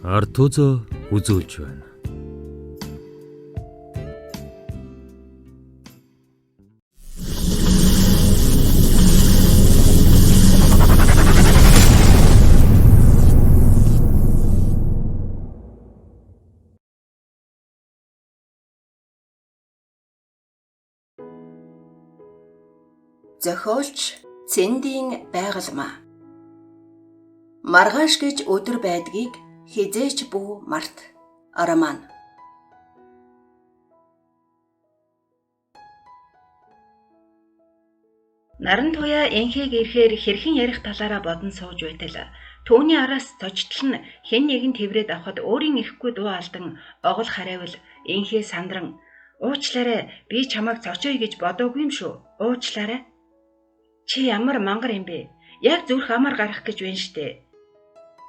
ард түзөө үзүүлж байна. Зохиолч Цэндийн байгалмаа. Маргааш гэж өдөр байдгийг хизээч бүү март. Араман. Наран туяа энхийг ирэхээр хэрхэн ярих талаараа бодон сууж байтал түүний араас цочтол нь хэн нэгэн тэврээд авахд өөрийн ирэхгүй дуу алдан огол харайвал энхээ сандран уучлаарай би чамайг цочоё гэж бодоогүй юм шүү. Уучлаарай. Чи ямар мангар юм бэ? Яг зүрх амар гарах гэж байна штэ.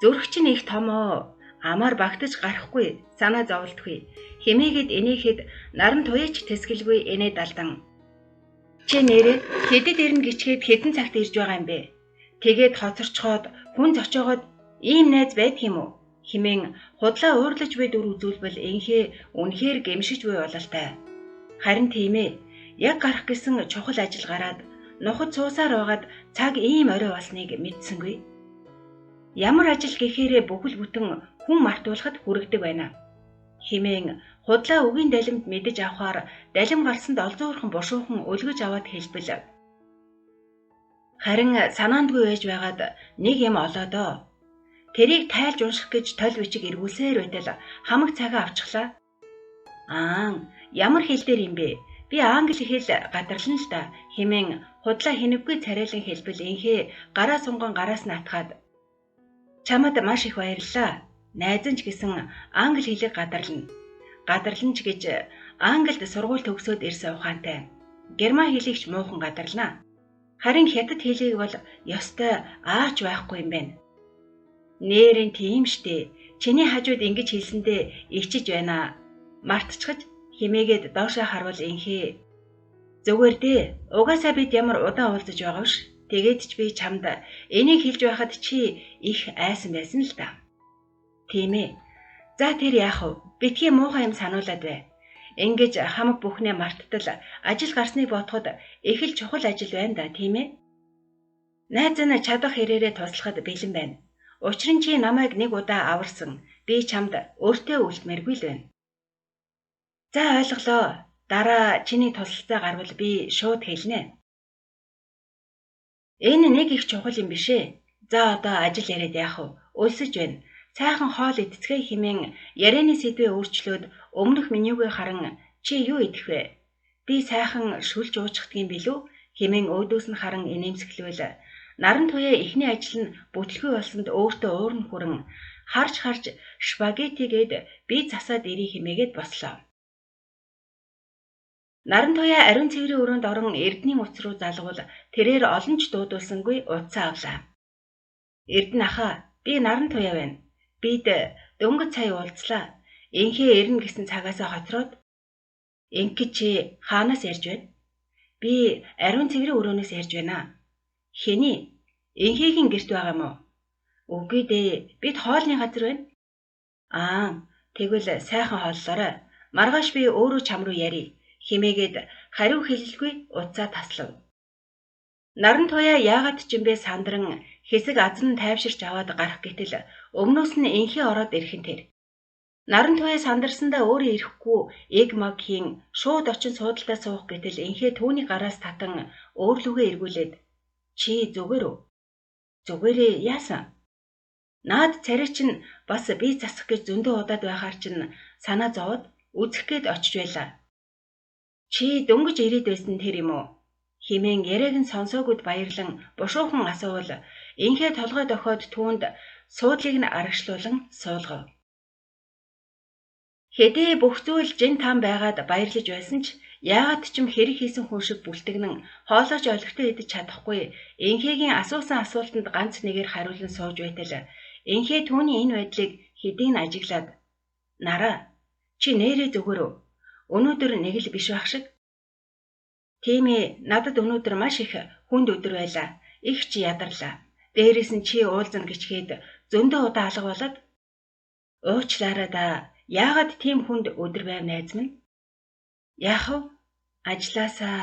Зүрх чинь их томоо. Амар багтаж гарахгүй, санаа зовлтгүй. Хэмээгээд энийхэд наран туяач тэсгэлгүй энэ далдан. Чи нэрээ хэдэд ирнэ гिचгээд хэдэн цагт ирж байгаа юм бэ? Тэгээд хоцорчхоод хүн зочоогоод ийм найз байдаг юм уу? Хэмээн худлаа уурлаж буй дүр үзүүлбэл энхээ үнэхээр гэмшиж буй бололтой. Харин тийм ээ. Яг гарах гэсэн чухал ажил гараад нухад суусаар байгаад цаг ийм орой болсныг мэдсэнгүй. Ямар ажил гэхээрээ бүхэл бүтэн хүн мартуулахад хүрэгдэг байна. Хэмээн худлаа үгийн далимд мэдэж авахаар далим гарсанд олзуурхан бушуухан өлгөж аваад хэлбэл. Харин санаандгүй байж байгаад нэг юм олоодоо. Тэрийг тайлж унших гэж тол бичиг эргүүлсээр байтал хамаг цагаа авчихлаа. Ямар хэл дээр юм бэ? Би англи хэл гадарлана л да. Хэмээн худлаа хинэггүй царайлан хэлбэл энхээ гараа сунган гараас нь атгаад. Чамд маш их баярлалаа. Найзан ч гэсэн англи хэлийг гадарлана. Гадарлан ч гэж англид сургууль төгсөөд ирсэн ухаантай. Герман хэлийг ч муухан гадарлана. Харин хятад хэлийг бол ёстой аач байхгүй юм байна. Нэрэн тийм штэ. Чиний хажууд ингэж хэлсэндээ ичиж байна. Мартчихж химээгээд доошоо харвал энхээ. Зүгээр дээ. Угаасаа бид ямар удаан уулзаж байгаа вш. Тэгээд ч би чамд энийг хэлж байхад чи их айсан байсан л да. Тийм ээ. За тэр яах вэ? Битгий муухай юм сануулад бай. Ингэж хамаг бүхнээ марттал ажил гарсныг бодоход их л чухал ажил байна да, тийм ээ? Найз нь чадах хэрээрээ туслахад бэлэн байна. Учир нь чи намайг нэг удаа аварсан. Би чамд өөртөө үлдмээргүй л байна. За ойлголоо. Дараа чиний тусалцаа гарвал би шууд хэлнэ. Энэ нэг их чухал юм биш ээ. За одоо ажил яриад яах вэ? Өлсөж байна. Сайхан хоол идцгээ хэмээн ярианы сэдвээ өөрчлөөд өмнөх менюгээ харан чи юу идэх вэ? Би сайхан шүлж уучхдгийн билүү? Хэмээн өөдөөс нь харан инээмсэглэвэл наран туяа эхний ажил нь бүтлгүй болсонд өөртөө уурн хүрэн харж шпагеттигээд би засаад ирий хэмээгээд бослоо. Наран туяа ариун цэврийн өрөөнд орон эрдэнийн утас руу залгуул тэрээр олон ч дуудуулсангүй утсаа авлаа. Эрдэнэ ахаа, би наран туяа байна. Бид дөнгөж сая уулзлаа. Энхээ ирнэ гэсэн цагаасаа хоцроод. Энхэ чи хаанаас ярьж байна? Би ариун цэврийн өрөөнөөс ярьж байна. Хэний? Энхээгийн гэрт байгаа юм уу? Үгүй дээ, бид хоолны газар байна. Тэгвэл сайхан хооллоорой. Маргааш би өөрөө чам руу ярий. Химээгээд хариу хэлэлгүй уцаа таслав. Наран туяа яагаад ч юм бэ сандран хэсэг азан тайвширч аваад гарах гэтэл өмнөөс нь энхээ ороод ирэх нь тэр. Наран туяа сандарсандаа өөрөө ирэхгүй эг магхийн шууд очин суудалтаа суух гэтэл энхээ түүний гараас татан өөрлөгөө эргүүлээд чи зүгээр үү? Зүгээрээ яасан? Наад царай чинь бас би засах гэж зөндөө удаад байхаар чинь санаа зовоод үзэх гээд очиж байлаа. Чи дөнгөж ирээд байсан тэр юм уу? Химэн яриаг нь сонсоогод баярлан бушуухан асуувал энхээ толгой дохиод түүнд суудлыг нь арагшлуулан суулгав. Хэдий бүх зүйл жин там байгаад баярлаж байсан ч яагаад ч юм хэрэг хийсэн хүн шиг бүлтгэнэн хоолойч олигтой идэж чадахгүй энхээгийн асуусан асуултанд ганц нэгээр хариулан сууж байтал энхээ түүний энэ байдлыг хэдийн ажиглаад нараа чи нэрээ зүгээр үү? Өнөөдөр нэг л биш байх шиг. Тийм ээ, надад өнөөдөр маш их хүнд өдөр байлаа. Их ч ядарлаа. Дээрээс нь чи уулзна гिचгээд зөндөө удаа алга болоод Уучлаарай да. Яагаад тийм хүнд өдөр байв найз минь? Яах вэ? Ажлаасаа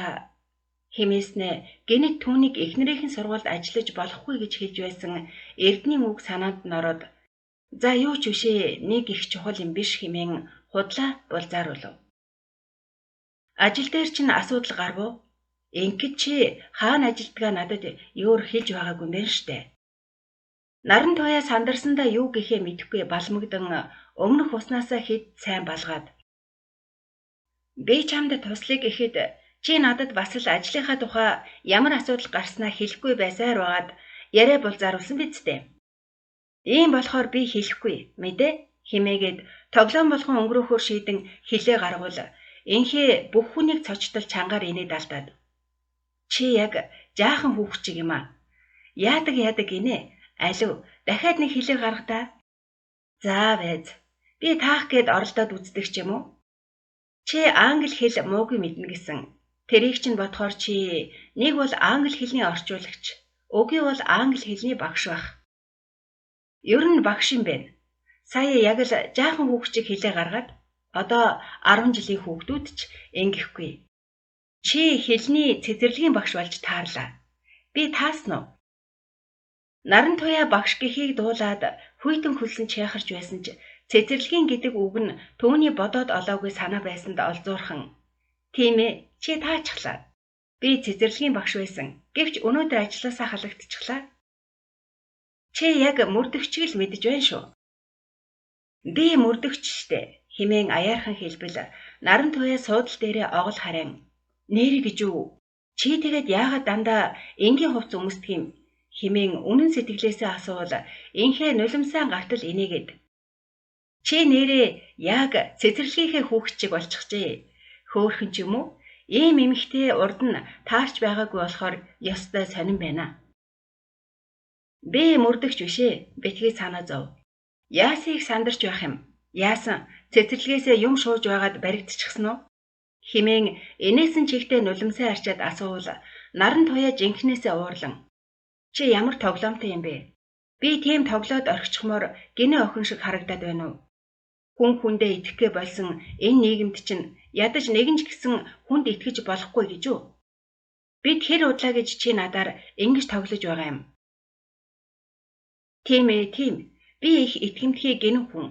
хэмээснэ гэнэт түүнийг эхнэрийнхэн сургуульд ажиллаж болохгүй гэж хэлж байсан Эрдэнийн үг санаанд нь ороод за юу ч бишээ нэг их чухал юм биш хэмээн худлаа булзааруулв. Ажил дээр чинь асуудал гарвуу? Ингээд чи хаана ажилдгаа надад юур хэлж байгаагүй юм байна штэ. Наран туяа сандарсандаа юу гэхээ мэдэхгүй балмагдан өмнөх уснасаа хэд сайн балгаад. Би чамд туслах гэхэд чи надад бас л ажлынхаа тухай ямар асуудал гарснаа хэлэхгүй байсаар байгаад яриа булзааруулсан биз дээ. Ийм болохоор би хэлэхгүй мэдээ химээгээд тоглоом болгон өнгөрөөхөөр шийдэн хилээ гаргуул энхээ бүх хүнийг цочтол чангаар инээд алдаад. Чи яг жаахан хүүхчиг юм аа. Яадаг гинэ. Алив дахиад нэг хилээ гаргадаа. За байз. Би таах гээд оролдоод үздэг ч юм уу? Чи англи хэл муугүй мэднэ гэсэн. Тэрийг чинь бодохоор чи нэг бол англи хэлний орчуулагч, өгийн бол англи хэлний багш байх. Ер нь багш юм байна. Сая яг л жаахан хүүхчиг хилээ гаргаад одоо 10 жилийн хүүхдүүд ч ингэхгүй. Чи хэлний цэцэрлэгийн багш болж таарлаа. Би таасан уу? Наран туяа багш гэхийг дуулаад хүйтэн хөлсөн чайхарч байсан ч цэцэрлэгийн гэдэг үг нь түүний бодоод олоогүй санаа байсанд олзуурхан. Тийм ээ, чи таачглаа. Би цэцэрлэгийн багш байсан. Гэвч өнөөдөр ажилласаа халагдчихлаа. Чи яг мөрдөгчийг л мэдэж байна шүү. Би мөрдөгч штэ. Химэн аяархан хэлбэл наран туяа суудал дээрээ огол харин. Нэр гэж юу? Чи тэгээд яагаад дандаа энгийн хувц өмсдөг юм? Химэн үнэн сэтгэлээсээ асуувал энхээ нулимсаа гартал инээгээд. Чи нэрээ яг цэцэрлэгийнхээ хүүхчиг болчихжээ. Хөөхөн ч юм уу? Ийм эмэгтэй урд нь таарч байгаагүй болохоор ёстой сонирн байна. Би мөрдөгч бишээ. Битгий санаа зов. Яасыг сандарч байх юм. Яасан цэцэрлэгээсээ юм шууж байгаад баригдчихсан уу? Химэн энээсэн чихтэй нулимсаа арчаад асуувал наран туяа жинхнээсээ уурлан. Чи ямар тоглоомтой юм бэ? Би тийм тоглоод орхичмоор гинэ охин шиг харагдаад байна уу? Хүн хүндээ итгэхээ болсон энэ нийгэмд чинь ядаж нэгэн ч гэсэн хүнд итгэж болохгүй гэж үү? Бид хэр удлаа гэж чи надаар ингэж тоглож байгаа юм. Тийм ээ, тийм. Би их итгэмтгий гинэ хүн.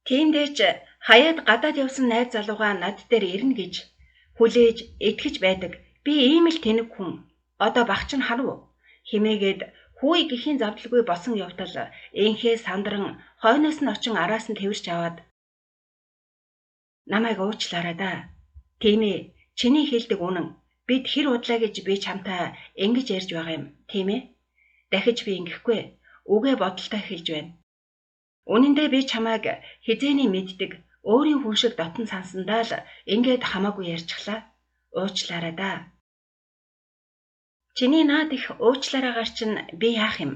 Тиймдээ ч хаяад гадаад явсан найз залууга над дээр ирнэ гэж хүлээж итгэж байдаг. Би ийм л тэнэг хүн. Одоо багч нь харав. Химээгээд хүй гэхийн завдалгүй босон явтал энхээ сандран хойноос нь очин араас нь тэрч аваад намайг уучлаарай да. Тийм ээ, чиний хэлдэг үнэн. Бид хэр удлаа гэж би чамтай ингэж ярьж байгаа юм, тийм ээ? Дахиж би ингэхгүй. Үгээ бодолтой хэлж байна. Үнэн дээр би чамайг хизээний мэддэг, өөрийн хүн шиг дотн сансандаа л ингээд хамаагүй ярьчихлаа. Уучлаарай да. Чиний наад их уучлаарайгаар чинь би яах юм?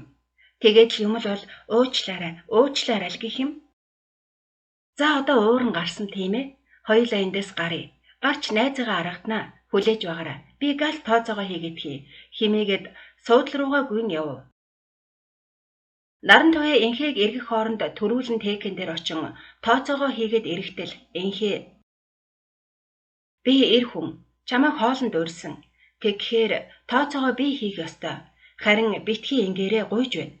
Тэгээд л юм л бол уучлаарай л гэх юм. За одоо ууран гарсан тийм ээ. Хоёулаа эндээс гарыг. Гарч найзыгаа аргатнаа. Хүлээж байгаарай. Би гал тооцоогоо хийгээд химээгээд суудлал руугаа гүйн яв. Наран туяа энхийг эргэх хооронд төрүүлэн тэкэн дээр очин тооцоогоо хийгээд эрэхтэл энхээ. Би эр хүн. Чамайг хоолнд урьсан. Тэгэхээр тооцоогоо би хийх ёстой. Харин битгий ингээрээ гуйж байна.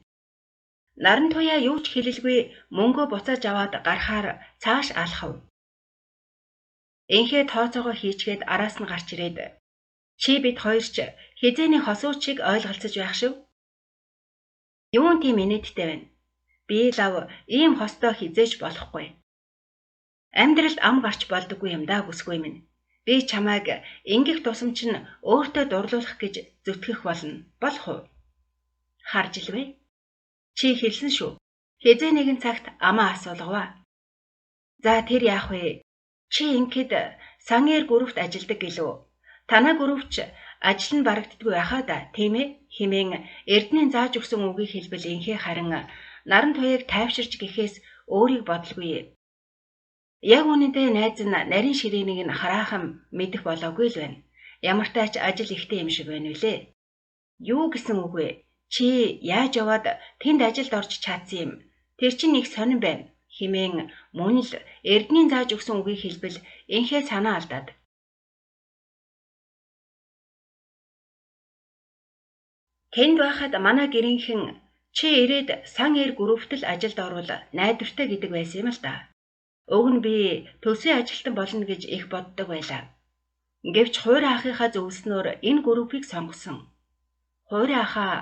Наран туяа юу ч хэлэлгүй мөнгөө буцааж аваад гарахаар цааш алхав. Энхээ тооцоогоо хийчгээд араас нь гарч ирээд чи бид хоёр ч хизээний хосуучийг ойлголцож байх шив. Юун тийм инээдтэй байна. Би лав ийм хостой хизээж болохгүй. Амьдралд ам гарч болдоггүй юм да бүсгүй минь. Би чамайг ингэх тусам чинь өөртөө дурлуулах гэж зүтгэх болно. Болох уу? Харж илвэ? Чи хэлсэн шүү. Хизээ нэгэн цагт амаа асуулгаваа. За тэр яах вэ? Чи ингээд санээр гүрвт ажилдаг гэлөө. Танаа гүрвч ажил нь барагддаггүй байхаа да, тийм ээ? Химэн Эрдэнийн зааж өгсөн үгийг хэлбэл инхээ харин наран туяаг тайвширч гэхээс өөрийг бодлгүй. Яг үнэндээ найз нь нарийн ширээнийг нь хараахан мэдэх болоогүй л байна. Ямар тач ажил ихтэй юм шиг байна үлээ. Юу гэсэн үг вэ? Чи яаж яваад тэнд ажилд орж чадсан юм? Тэр чинь нэг сонирн байна. хэмээн мөн л Эрдэнийн зааж өгсөн үгийг хэлбэл энхээ санаа алдаад. Тэнд байхад манай гэрийнхэн чи ирээд сан эр группт л ажилд орвол найдвартай гэдэг байсан юм л да. Уг нь би төвсийн ажилтан болно гэж их боддог байлаа. Гэвч Хуурай ахыхаа зөвлснөөр энэ группийг сонгосон. Хуурай ахаа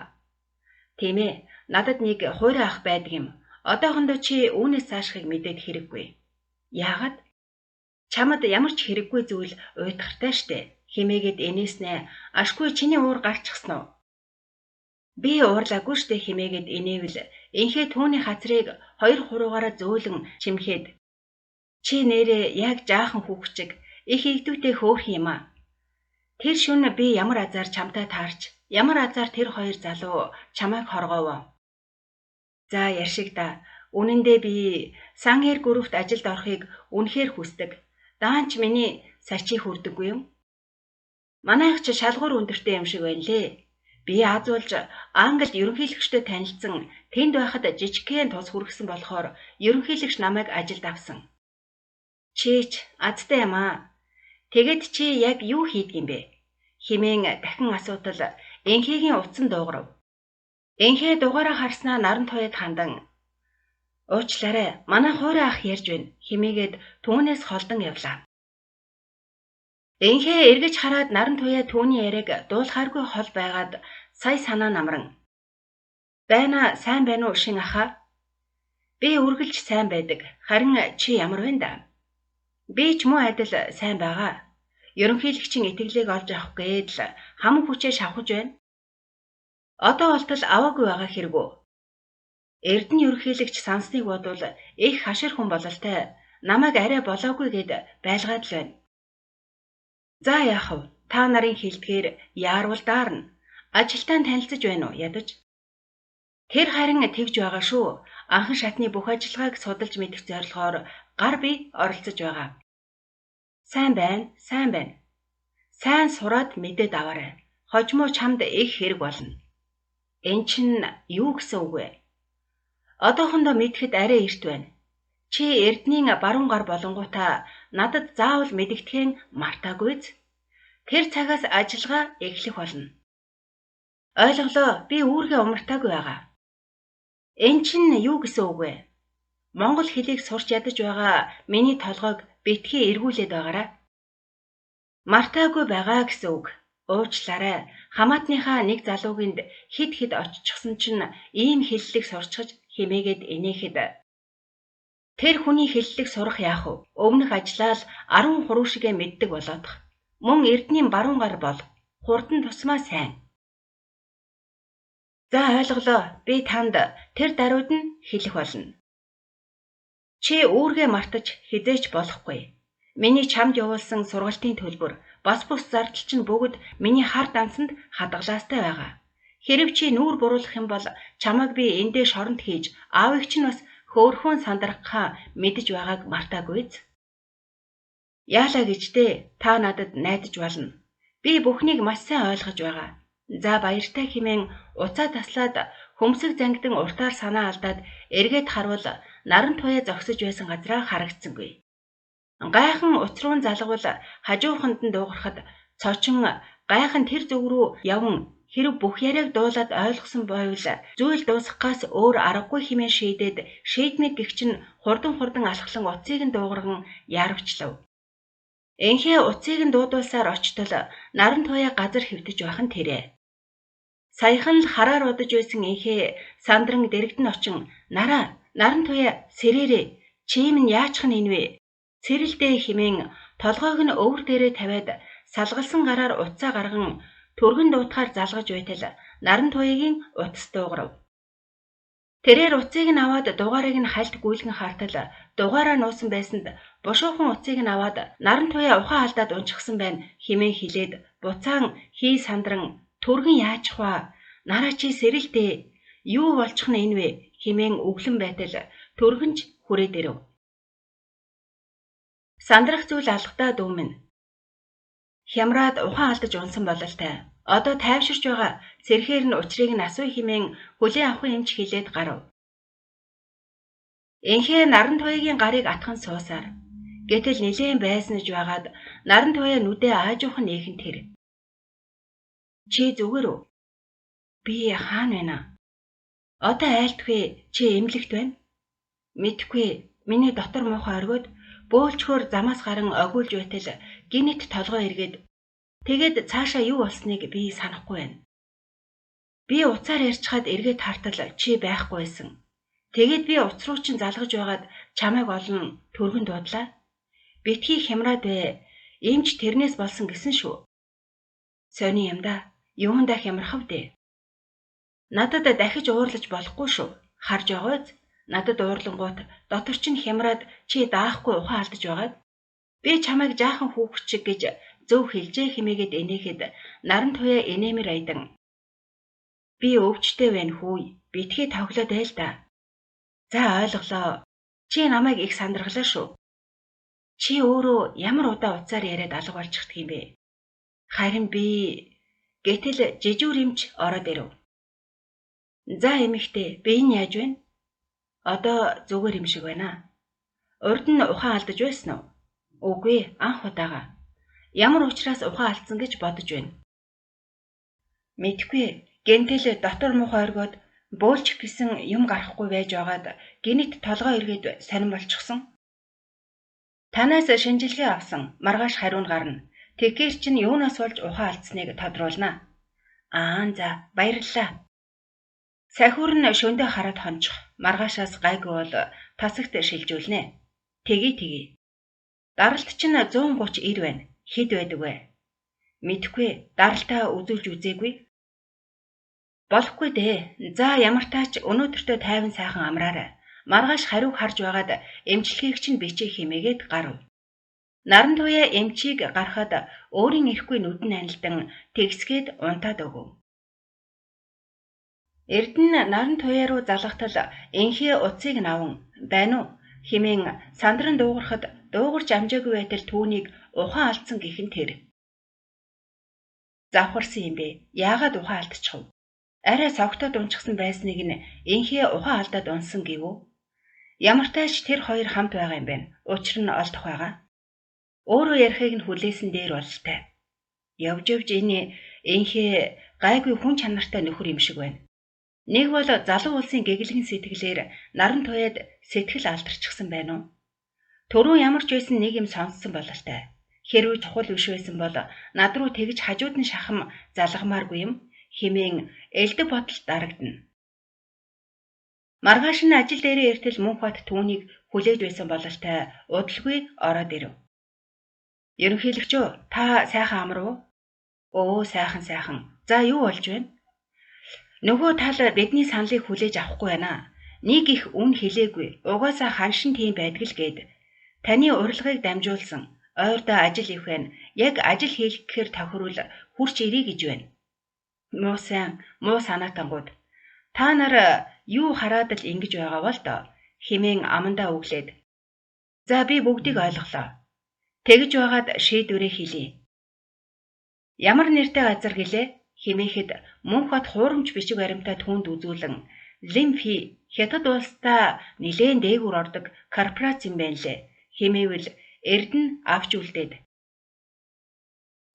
тийм ээ, надад нэг Хуурай ах байдаг юм. Одоохондоо чи үүнээс цаашхыг мэдээд хэрэггүй. Яагаад? Чамд ямар ч хэрэггүй зүйл уйдгартай штэ. Химээгээд инээснэ. Ашгүй чиний уур гарчихсан уу? Би уурлаагүй штэ химээгээд инээвэл энхээ түүний хацрыг 2-3-аараа зөөлөн чимхээд чи нэрээ яг жаахан хүүхчиг их игдүүтэй хөөх юм а. Тэр шөнө би ямар азар чамтай таарч, ямар азар тэр хоёр залуу чамайг хоргоов. За яршиг да. Үнэндээ би сан эр группт ажилд орохыг үнэхээр хүсдэг. Даанч миний сачийг хүрдэггүй юм. Манайх ч шалгуур өндөртэй юм шиг байна лээ. Би аз болж Англид ерөнхийлөгчтэй танилцсан, тэнд байхад жижигхэн тус хүргэсэн болохоор ерөнхийлөгч намайг ажилд авсан. Чич азтай юм аа. Тэгэд чи яг юу хийдэг юм бэ? Химэн дахин асуудал энхээгийн утсан дуугарав. Энхээ дугаараа харснаа наран туяад хандан уучлаарай, манай Хуурай ах ярьж байна химээгээд түүнээс холдон явлаа. Энхээ эргэж хараад наран туяа түүний яриаг дуулахааргүй хол байгаад сая санаа намран. Байна сайн байна уу шин ахаа? Би үргэлж сайн байдаг. Харин чи ямар байна да? Би ч муу адил сайн байгаа. Ерөнхийлөгчийн итгэлийг олж авах гээд л хамаг хүчээ шавхаж байна. Одоо болтол аваагүй байгаа хэрэг үү? Эрдэнэ ерөнхийлөгч сансныг бодвол их хашир хүн бололтой намайг арай болоогүй гэд байлгаад л байна. За яах вэ? Та нарын хэлдгээр яарвал даарна. Ажилтан танилцж байна уу ядаж? Тэр харин тэгж байгаа шүү. Анхан шатны бүх ажиллагааг судалж мэдэх зорилгоор гар бие оролцож байгаа. Сайн байна, сайн байна. Сайн сураад мэдээд аваарай. Хожmoo чамд их хэрэг болно. Эн чинь юу гэсэн үг вэ? Одоохондоо мэдэхэд арай эрт байна. Чи Эрдэнийн баруун гар болонгуудаа надад заавал мэдэгдэхин мартаагүйз. Тэр цагаас ажиллагаа эхлэх болно. Ойлголоо, би үүргээ умартаагүй байгаа. Эн чинь юу гэсэн үг вэ? Монгол хэлийг сурч ядаж байгаа миний толгойг битгий эргүүлээд байгаарай. Мартаагүй байгаа гэсэн үг. Уучлаарай. Хамаатныхаа нэг залуугинд хид оччихсон чинь ийм хэллэг сурчиж химээгээд инээхэд тэр хүний хэллэг сурах яах вэ? Өмнөх ажиллаа л 10 хуруушигээ мэддэг болоодох. Мөн Эрдэнийн баруун гар бол хурдан тусмаа сайн. За ойлголоо. Би танд тэр даруйд нь хэлэх болно. Чи үүргээ мартаж хизээч болохгүй. Миний чамд явуулсан сургалтын төлбөр, бас бус зардал чинь бүгд миний хар дансанд хадгалаастай байгаа. Хэрэв чи нүүр буруулах юм бол чамайг би эндээ шоронд хийж, аавыг чинь бас хөөрхөн сандрахаа мэдэж байгааг мартаагүйз. Яалаа гэжтэй та надад найдаж болно. Би бүхнийг маш сайн ойлгож байгаа. За баяртай хэмээн уцаа таслаад хөмсөг зангидан уртаар санаа алдаад эргээд харвал наран туяа зогсож байсан газраа харагдсангүй. Гайхан уцруун залгавал хажууханд нь дуугарахад цочин гайхан тэр зүг рүү явн хэрв бүх яриаг дуулаад ойлгосон байвал зүйл дуусгахаас өөр аргагүй хэмээн шийдээд шийдмэг гихчин хурдан алхлан уцыг нь дуугарган яарвчлав. Энхээ уцыг нь дуудуулсаар очтол наран туяа газар хэвтэж байх нь тэрэ. Саяхан л хараар удаж байсан энхээ сандран дэрэгдэн очин наран туяа сэрээрээ чим нь яачих нь энэ вэ? Цэрэлдээ химэн толгойг нь өвөр дээрээ тавиад салгалсан гараар уцаа гарган түргэн дуутахаар залгаж байтал наран туяагийн утас дуугарав. Тэрээр уцыг нь аваад дугаарыг нь хальт гүйлгэн хаартал дугаараа нуусан байсанд бушуухан уцыг нь аваад наран туяа ухаан алдаад унчихсан байна химэн хилээд буцаан хий сандран түргэн яачих вэ? Нараа чи сэрэлдээ юу болчих нь энэ вэ химэн өглөн байтал түргэнж хүрээд ирэв. Сандрах зүйл алгадаа дүү минь. Хямраад ухаан алдаж унсан бололтой. Одоо тайвширч байгаа сэрхээр нь учрыг нь асууя химэн хүлээн авах юм ч хилээд гарав. Энхээ наран туяагийн гарыг атхан суусаар. Гэтэл нилээн байснаж байгаад наран туяа нүдээ аажуухан нээхэн тэр. Чи зүгээр үү? Би хаана байна? Одоо айлтгүй чи эмнэлэгт байна? Мэдхгүй. Миний дотор муухай оргиод бөөлчхөр замаас гарan огиулж байтал гинэт толгой эргээд тэгээд цаашаа юу болсныг би санахгүй байна. Би уцаар ярьчхад эргээд хартал чи байхгүй байсан. Тэгээд би уц руу чин залгаж байгаад чамайг олон түргэн дуудлаа. Битгий хямраад бай. Эмч тэрнээс болсон гэсэн шүү. Сони юм да. Юундаа хямрахав дээ. Надад дахиж уурлаж болохгүй шүү. Харж байгаач. Надад уурлангуут дотор чинь хямраад чи даахгүй ухаан алдаж байгаад. Би чамайг жаахан хүүхчиг гэж зөв хэлжээ хэмээгээд энийхэд наран туяа энэмэр айдан. Би өвчтэй байна хүү. Битгий тоглоод байл да. За ойлголоо. Чи намайг их сандргалаа шүү. Чи өөрөө ямар удаа уцаар яриад алга болчихдаг юм бэ? Харин би гэтэл жижүүр эмч ороод ирэв. За эмэгтэй, би энэ яаж байна? Одоо зүгээр юм шиг байна. Урд нь ухаан алдаж байсан уу? Үгүй, анх удаага. Ямар учраас ухаан алдсан гэж бодож байна. Мэдхгүй, гэнтэл дотор муухай оргиод бөөлчих гэсэн юм гарахгүй байж байгаад гинэт толгой эргээд сонирн болчихсон. Танаас шинжилгээ авсан маргааш хариу нь гарна. Тэгэхээр чинь юунаас болж ухаан алдсныг тодруулнаа. За, баярлалаа. Сахиур нь шөндөө хараад хончих. Маргаашаас гайгүй бол тасагт шилжүүлнэ. Тгий. Даралт чинь 139 байна. Хэд байдаг вэ? Мэдхгүй, даралтаа үзүүлж үзээгүй. Болохгүй дээ. За ямар таач өнөөдөртөө тайван сайхан амраарай. Маргааш хариуг харж байгаад эмчилгээг чинь бичээ хэмээгээд гарав. Наран туяа эмчийг гарахад өөрийн ирэхгүй нүдэн анилдан тэгсгээд унтаад өгөв. Эрдэнэ наран туяа руу залгатал энхээ уцыг наван байна уу хэмээн сандран дуугарахад дуугарч амжаагүй байтал түүнийг ухаан алдсан гэхэн тэр. Завхарсан юм бэ? Яагаад ухаан алдчихв? Арай согтоод унчихсан байсныг нь энхээ ухаан алдаад унсан гэвүү. Ямар тааш тэр хоёр хамт байгаа юм байна. Учир нь олдох байгаа. Өөрөө ярихыг нь хүлээсэн дээр бололтой. Явж энэ энхээ гайгүй хүн чанартай нөхөр юм шиг байна. Нэг бол залуу улсын гэглэгэн сэтгэлээр наран туяад сэтгэл алдарчихсан байна уу? Төрөө ямар ч байсан нэг юм сонссон бололтой. Хэрвээ чухал биш байсан бол над руу тэгж хажууд нь шахам залгамааргүй юм хэмээн элдэг бодолд дарагдана. Маргааш нь ажил дээрээ эртэл Мөнхбат түүнийг хүлээж байсан бололтой удалгүй ороод ирэв. Ерөнхийлөгчөө, та сайхан амрав уу? Сайхан. За юу болж байна? Нөгөө тал бидний саналыг хүлээж авахгүй байна. Нэг их үн хэлээгүй. Угаасаа ханшин тийм байдаг л гээд. Таны урилгыг дамжуулсан. Ойрдоо ажил их байна. Яг ажил хийх гэхээр тохирвол хурч ирэй гэж байна. Муу санаатангууд. Та нар юу хараад л ингэж байгаа бол доо хэмээн амандаа өглээд. За би бүгдийг ойлголоо. Тэгж байгаад шийдвэрээ хэлье. Ямар нэртэй газар гэлээ хэмээхэд Мөнхбат хуурамч бичиг баримтаа түүнд үзүүлэн Лимфи хятад улстай нэлээд дээгүүр ордог корпорац юм байна лээ хэмээвэл Эрдэнэ авч үлдээд.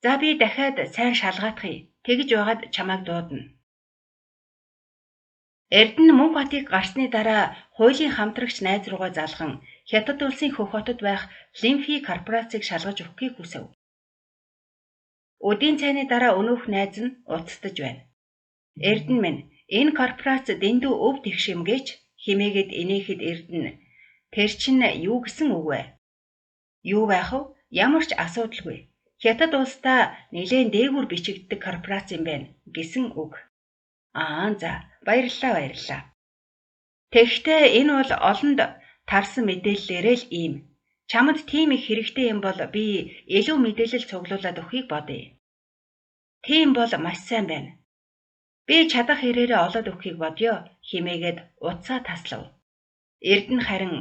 За би дахиад сайн шалгаатахъя. Тэгж байгаад чамайг дуудана. Эрдэнэ Мөнхбатыг гарсны дараа хуулийн хамтрагч найз руугаа залган хятад улсын хөх хотод байх Лимфи корпорацийг шалгаж өгөхийг хүсэв. Өдийн цайны дараа өнөөх найз нь уцтаж байна. Эрдэнэ минь энэ корпорац дэндүү өв тэгшим гэж химээгээд инээхэд Эрдэнэ тэр чинь юу гэсэн үг вэ? Юу байх вэ? Ямар ч асуудалгүй. Хятад улстай нэлээд дээгүүр бичигддэг корпорац юм байна гэсэн үг. За баярлалаа. Тэгэхдээ энэ бол олонд тарсан мэдээллээрээ л ийм. Чамд тийм их хэрэгтэй юм бол би илүү мэдээлэл цуглуулад өгөхийг бодъё. Тийм бол маш сайн байна. Би чадах хэрээрээ олоод өгөхийг бодъё хэмээгээд утсаа таслав. Эрдэнэ харин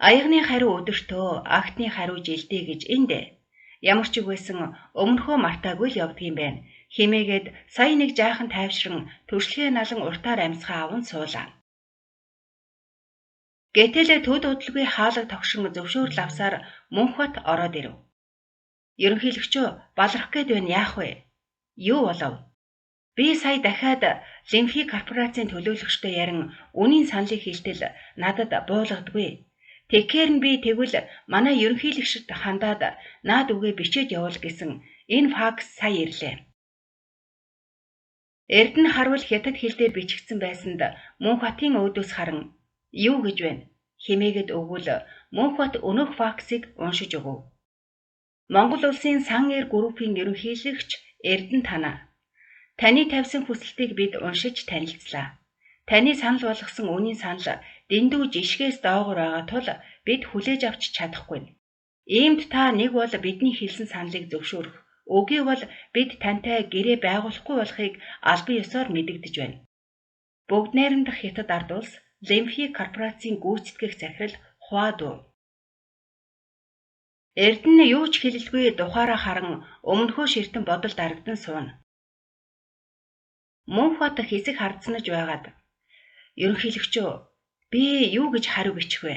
аягны хариу өдөртөө, агтны хариу жилдээ гэж энд ямар ч үг байсан өмнөхөө мартаагүй л явдаг юм байна хэмээгээд сая нэг жаахан тайвшран төршлөгийн налан уртаар амьсгаа аван суулаа. Гэтэл төд удалгүй хаалга тогшин зөвшөөрөл авсаар Мөнхбат ороод ирэв. Ерөнхийлөгчөө баларх гээд байна яах вэ? Юу болов? Би сая дахиад Лимфи корпорацийн төлөөлөгчтэй ярин үнийн саналыг хэлтэл надад буулгадаггүй. Тэгэхээр нь би тэгвэл манай ерөнхийлөгчд хандаад наад үгээ бичээд явуул гэсэн энэ факс сая ирлээ. Эрдэнэ харвал хятад хэл дээр бичигдсэн байсанд Мөнхбатын өөдөөс харан юу гэж байна хэмээгээд өгвөл Мөнхбат өнөөх факсыг уншиж өгөв. Монгол улсын сан эр группийн ерөнхийлөгч Эрдэнэ Тана. Таны тавьсан хүсэлтийг бид уншиж танилцлаа. Таны санал болгосон үнийн санал дэндүү жишгээс доогуур байгаа тул бид хүлээж авч чадахгүй. Иймд та нэг бол бидний хэлсэн саналыг зөвшөөрөх, үгүй бол бид тантай гэрээ байгуулахгүй болохыг албан ёсоор мэдэгдэж байна. Бүгд найрамдах хятад ард улс Лимфи корпорацийн гүйцэтгэх захирал Хуаду. Эрдэнэ юу ч хэлэлгүй тухаараа харан өмнөхөө ширтэн бодолд арагдан сууна. Мөнхбат хэсэг хардснаж байгаад ерөнхийлөгчөө би юу гэж хариу бичих вэ?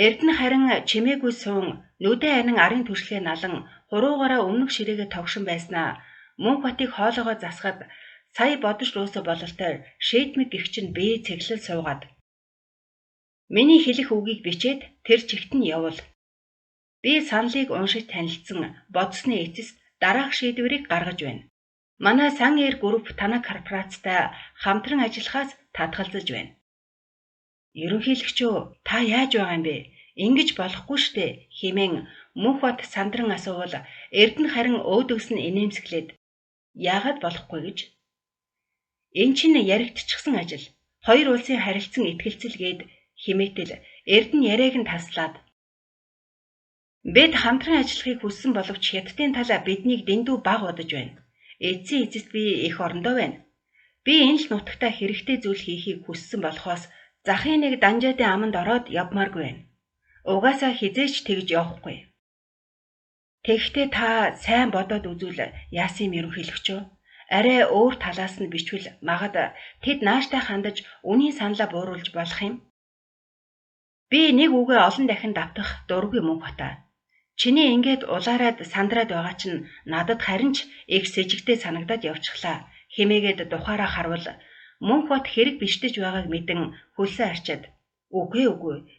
Эрдэнэ харин чимээгүй суун нүдэн анин арын түшлийн налан хуруугаараа өмнөх ширээгээ тогшин байснаа Мөнхбатыг хоолоогоо засахад сая бодож дуусах бололтой шийдмэг гихчин бие цэглэл суугаад. Миний хэлэх үгийг бичээд тэр чигт нь явуул. Би саналыг уншиж танилцсан бодсны эцэст дараах шийдвэрийг гаргаж байна. Манай сан эр групп Тана корпорацтай хамтран ажиллахаас татгалзаж байна. Ерөнхийлөгчөө та яаж байгаа юм бэ? Ингэж болохгүй штэ хэмээн Мөнхбат сандран асуувал Эрдэнэ харин өөдөөс нь инээмсэглээд яагаад болохгүй гэж. Эн чинь яригдчихсан ажил. Хоёр улсын харилцан итгэлцэл гээд химээтэл Эрдэнэ яриаг нь таслаад. Бид хамтран ажиллахыг хүссэн боловч хятадын тал биднийг дэндүү баг бодож байна. Эцсийн эцэст би эх орондоо байна. Би энэ л нутагтаа хэрэгтэй зүйл хийхийг хүссэн болохоос захын нэг данжаадын аманд ороод явмааргүй байна. Угаасаа хизээч тэгж явахгүй. Тэгэхдээ та сайн бодоод үзвэл яасан юм ерөнхийлөгчөө? Арай өөр талаас нь бичвэл магад тэд нааштай хандаж үнийн саналаа бууруулж болох юм. Би нэг үгээ олон дахин давтах дургүй Мөнхбатаа. Чиний ингээд улаарад сандраад байгаа чинь надад харин ч их сэжигтэй санагдаад явчихлаа хэмээгээд тухаараа харвал Мөнхбат хэрэг бичдэж байгааг мэдэн хөлсөө арчаад үгүй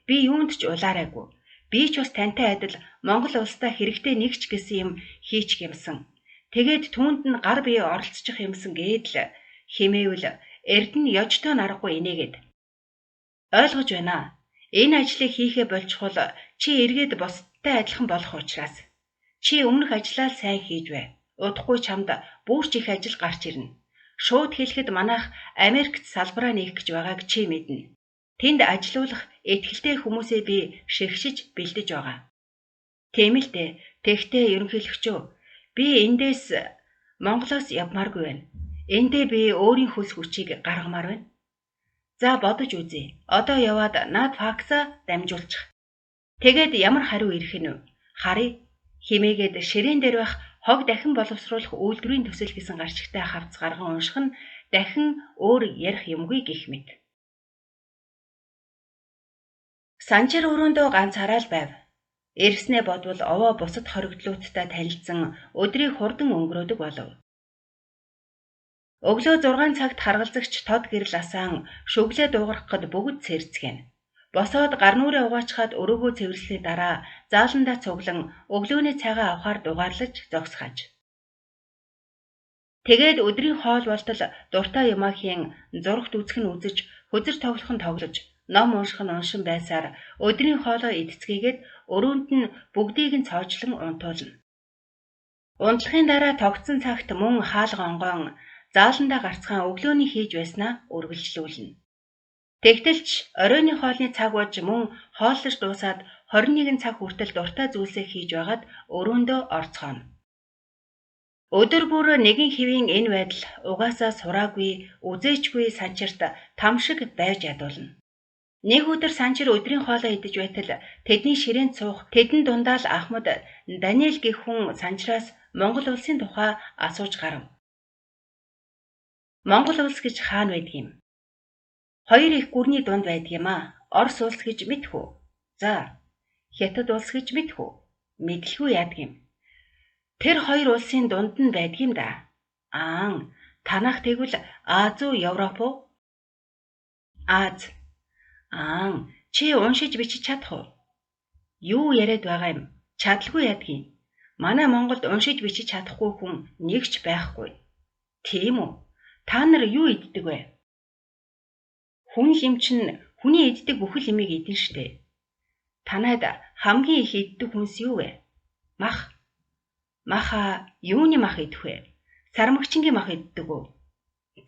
би юунд ч улаараагүй. Би ч бас тантай адил Монгол улстай хэрэгтэй нэг ч гэсэн юм хийчих юмсан. Тэгээд түүнд нь гар бие оролцчих юмсан гэдэл хэмээвэл Эрдэнэ ёжтой нарахгүй инээгээд. Ойлгож байна. Энэ ажлыг хийхээ болчихвол чи эргээд бусдтай адилхан болох учраас чи өмнөх ажлаа сайн хийж бай. Удахгүй чамд бүрч их ажил гарч ирнэ. Шууд хэлэхэд манайх Америкт салбараа нээх гэж байгааг чи мэднэ. Тэнд ажилуулах этгэлтэй хүмүүсээ би шигшиж бэлдэж байгаа. Тийм л дээ. Тэгтээ ерөнхийлөгчөө би эндээс Монголоос явмааргүй байна. Эндээ би өөрийн хөлс хүчийг гаргамаар байна. За бодож үзье. Одоо яваад наад факса дамжуулчих. Тэгээд ямар хариу ирэх нь вэ? Харъя химээгээд ширээн дээр байх хог дахин боловсруулах үйлдвэрийн төсөл гэсэн гарчигтай хавц гарган унших нь дахин өөр ярих юмгүй гэх мэт. Санчир өрөөндөө ганцаараа л байв. Ирснээ бодвол овоо бусад хоригдлуудтай танилцсан өдрийг хурдан өнгөрөөдөг болов. Өглөө 6 цагт харгалзагч тод гэрэл асаан шүглээ дуугархад бүгд сэрцгэн. Босоод гар нүрээ угаачхаад өрөөгөө цэвэрлсний дараа зааландаа цуглан өглөөний цагаа авахар дугаарлаж зогсгож. Тэгээд өдрийн хоол болтол дуртай юмаа хийн зурагт үзэх нь үзэж, хөзөр тоглох нь тоглож, ном унших нь уншин байсаар өдрийн хоолоо эдцгээгээд өрөөнд нь бүгдийг нь цоожлон унтуулна. Унтлахын дараа тогтсон цагт мөн хаалга онгоон зааландаа гарцгаан өглөөний хийж байснаа үргэлжлүүлнэ. Тэгтэлч оройны хоолны цаг болж мөн хооллож дуусаад 21 цаг хүртэл дуртай зүйлсээ хийж байгаад өрөөндөө орцгооно. Өдөр бүр нэгэн хэвийн энэ байдал угаасаа сураагүй, үзээчгүй санчирт там шиг байж ядуулна. Нэг өдөр санчир өдрийн хоолоо идэж байтал тэдний ширээнд суух тэдэн дундаа л Ахмад Даниэл гэх хүн санчраас Монгол улсын тухай асууж гарав. Монгол улс гэж хаана байдаг юм? Хоёр их гүрний дунд байдаг юм аа. Орос улс гэж мэдэх үү? За, Хятад улс гэж мэдэх үү? Мэдлгүй яадаг юм. Тэр хоёр улсын дунд нь байдаг юм да. Танах тэгвэл Аз уу Европ уу? Аз. Чи уншиж бичиж чадах уу? Юу яриад байгаа юм? Чадлагүй яадгийг. Манай Монголд уншиж бичиж чадахгүй хүн нэг ч байхгүй. Тийм үү? Та нар юу иддэг вэ? Хүн юм чинь хүний иддэг бүхэл юмыг идэн штэ. Танайд хамгийн их иддэг хүнс юу вэ? Мах. Маха юуны мах идэх вэ? Сармагчингийн мах иддэг үү?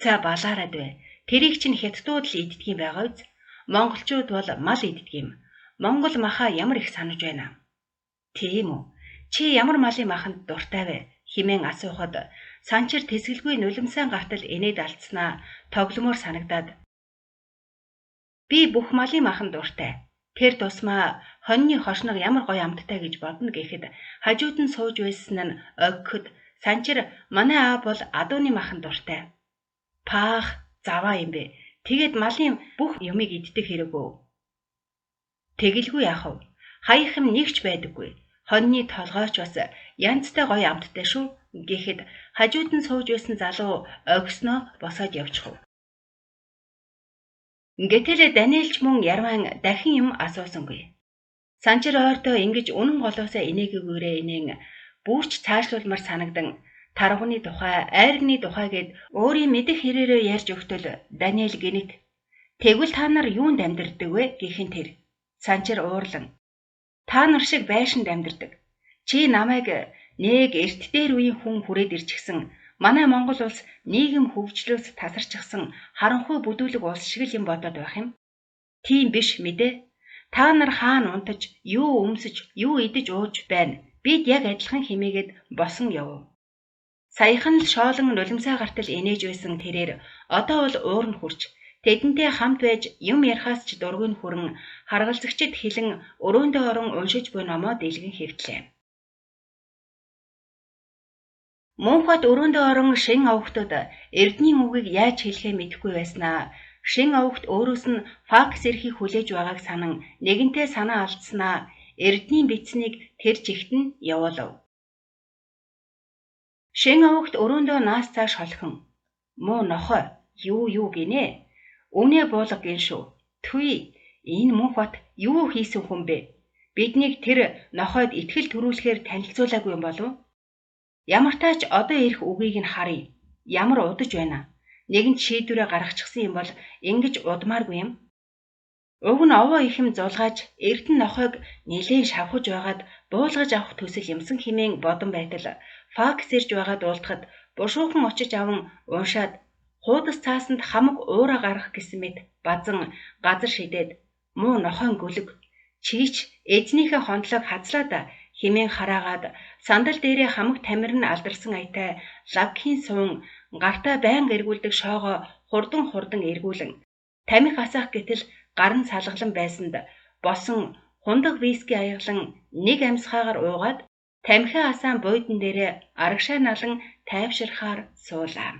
За балаарад вэ. Тэрийг чинь хятадууд л иддэг юм байгаа үз. Монголчууд бол мал иддэг юм. Монгол маха ямар их санаж байна. Тийм үү? Чи ямар малын маханд дуртай вэ? Химэн асуухад Санчир тэсгэлгүй нулимсаа гартал инээд алдснаа тогломоор санагдаад би бүх малын маханд дуртай. Тэр тусмаа хоньны хошног ямар гоё амттай гэж бодно гэхэд хажууд нь сууж байсан нь огход Санчир манай аа бол адууны маханд дуртай. Паах заваа юм бэ. Тэгээд малын бүх юмыг иддэг хэрэггүй. Тэгэлгүй яах вэ? Хаях юм нэгч байдаггүй. Хоньны толгойч бас янзтай гоё амттай шүү гэхэд хажууд нь сууж байсан залуу огсноо босоод явчихв. Гэтэл Даниэлч мөн ярман дахин юм асуусангүй. Санчир ойртоо ингэж үнэн голоосоо инээгүүрээ инээн бүрч цаашлуулмар санагдан таргууны тухай, айргны тухай гэд өөрийн мэдэх хэрээрээ ярьж өгтөл Даниэл гинэт тэгвэл та нар юунд амьдардаг вэ гэхин тэр. Санчир уурлан та нар шиг байшинд амьдардаг. Чи намайг нэг эрт дээр үеийн хүн хүрээд ирчихсэн манай Монгол улс нийгэм хөгжлөөс тасарчихсан харанхуй бүдүүлэг улс шиг л юм бодоод байх юм. Тийм биш мэдээ. Та нар хаана унтаж, юу өмсөж, юу идэж ууж байна. Бид яг адилхан хэмээгээд босон яв. Саяхан л шоолон нулимсаа гартал инээж байсан тэрээр одоо бол уур нь хурч тэдэнтэй хамт байж юм ярихаас ч дургүй хүрэн харгалзагчид хэлэн өрөөндөө орон уншиж буй номоо дэлгэн хэвтлээ. Мөнхөд өрөөндөө орон шин овогтод эрдний үгийг яаж хэлэхээ мэдэхгүй байснаа шин овогт өөрөөс нь факс эрхийг хүлээж байгааг санан нэгэнтээ санаа алдснаа эрдний бичснийг тэр жигт нь явуулав. Шин овогт өрөөндөө наас цааш холхон. Муу нохой юу гинэ? Үнэ буулга гин шүү. Түй энэ мөнхөд юу хийсэн хүн бэ? Биднийг тэр нохойд итгэл төрүүлэхээр танилцуулаагүй юм болов? Ямар тач одоо ирэх үгийг нь харъя. Ямар удаж байна. Нэгэнт шийдвэрээ гаргачихсан юм бол ингэж удмааргүй юм. Уг нь овоо ихэм зулгааж эрдэн нохойг нилээн шавхаж байгаад буулгаж авах төсөл юмсан хэмээн бодон байтал факс ирж байгаад уулдахад бушуухан очиж аван уншаад хуудас цаасанд хамаг уураа гаргах гэсэн мэт базан газар шидээд муу нохойн гүлэг чийч эзнийхээ хондлог хазлаад хэмээн хараагаад сандал дээрээ хамаг тамирн алдарсан аятай лагхийн суун гартаа байнга эргүүлдэг шоогоо хурдан эргүүлэн тамхи асаах гэтэл гарын салгалан байсанд босон хундаг виски аяглан нэг амьсгаагаар уугаад тамхи асаан буудан дээрээ арагшаа налан тайвширхаар суулаа.